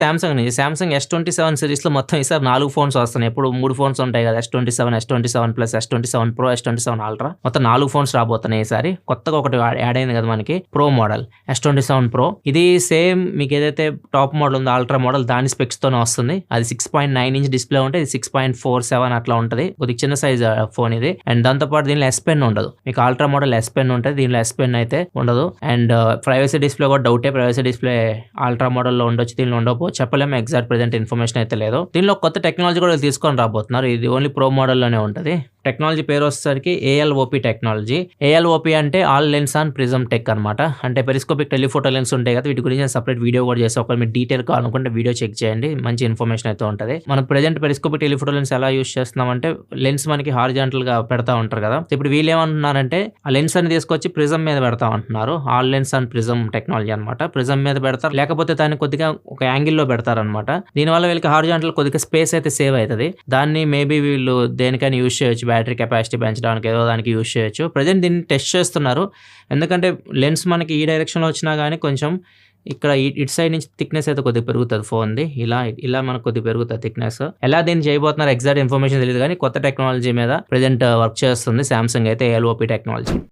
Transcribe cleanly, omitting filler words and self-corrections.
Samsung నుంచి Samsung S27 సిరీస్లో మొత్తం ఈసారి 4 ఫోన్స్ వస్తున్నాయి. ఎప్పుడు 3 ఫోన్స్ ఉంటాయి కదా, S27, S27 plus, S27 Pro, S27 Ultra, మొత్తం 4 ఫోన్స్ రాబోతున్నాయి ఈసారి. కొత్తగా ఒకటి యాడ్ అయింది కదా మనకి, ప్రో మోడల్ S27 Pro. ఇది సేమ్ మీకు ఏదైతే టాప్ మోడల్ ఉందో అల్ట్రా మోడల్ దాని స్పెక్స్ తోనే వస్తుంది. అది 6.9 ఇంచ్ డిస్ప్లే ఉంటే ఇది 6.47 అట్లా ఉంటుంది. కొద్దిగా చిన్న సైజ్ ఫోన్ ఇది. అండ్ దాంతోపాటు దీనిలో S Pen ఉండదు. మీకు అల్ట్రా మోడల్ S Pen ఉంటుంది, దీనిలో S Pen అయితే ఉండదు. అండ్ ప్రైవసీ డిస్ప్లే కూడా డౌటే, ప్రైవసీ డిస్ప్లే అల్ట్రా మోడల్లో ఉండొచ్చు, దీనిలో ఉండకపోవచ్చు, చెప్పలేము. ఎగ్జాక్ట్ ప్రెజెంట్ ఇన్ఫర్మేషన్ అయితే లేదు. దీనిలో కొత్త టెక్నాలజీ కూడా తీసుకొని రాబోతున్నారు. ఇది ఓన్లీ ప్రో మోడల్లోనే ఉంటుంది. టెక్నాలజీ పేరు వచ్చేసరికి ALOP టెక్నాలజీ. ALOP అంటే all lens on prism tech అనమాట. అంటే పెరిస్కోపిక్ టెలిఫోటో లెన్స్ ఉంటాయి కదా, వీటి గురించి సపరేట్ వీడియో కూడా చేసి ఒకవేళ మీరు డీటెయిల్ కావాలనుకుంటే వీడియో చెక్ చేయండి, మంచి ఇన్ఫర్మేషన్ అయితే ఉంటుంది. మనం ప్రెజెంట్ పెరిస్కోపిక్ టెలిఫోటో లెన్స్ ఎలా యూస్ చేస్తున్నామంటే, లెన్స్ మనకి హారిజాంటల్ గా పెడతా ఉంటారు కదా, ఇప్పుడు వీళ్ళు ఏమంటున్నారంటే ఆ లెన్స్ అని తీసుకొచ్చి ప్రిజమ్ మీద పెడతా అంటున్నారు. All lens on prism technology అనమాట. ప్రిజమ్ మీద పెడతారు, లేకపోతే దాన్ని కొద్దిగా ఒక యాంగిల్లో పెడతారనమాట. దీనివల్ల వీళ్ళకి హారిజాంటల్ కొద్దిగా స్పేస్ అయితే సేవ్ అవుతుంది. దాన్ని మేబీ వీళ్ళు దేనికైనా యూస్ చేయొచ్చు, బ్యాటరీ కెపాసిటీ పెంచడానికి ఏదో దానికి యూస్ చేయొచ్చు. ప్రజెంట్ దీన్ని టెస్ట్ చేస్తున్నారు. ఎందుకంటే లెన్స్ మనకి ఈ డైరెక్షన్లో వచ్చినా కానీ కొంచెం ఇక్కడ ఇటు సైడ్ నుంచి థిక్నెస్ అయితే కొద్దిగా పెరుగుతుంది ఫోన్ది. ఇలా మనకు కొద్దిగా పెరుగుతుంది థిక్నెస్. ఎలా దీన్ని చేయబోతున్నారు ఎగ్జాక్ట్ ఇన్ఫర్మేషన్ తెలియదు, కానీ కొత్త టెక్నాలజీ మీద ప్రజెంట్ వర్క్ చేస్తుంది సామ్సంగ్ అయితే, ALOP టెక్నాలజీ.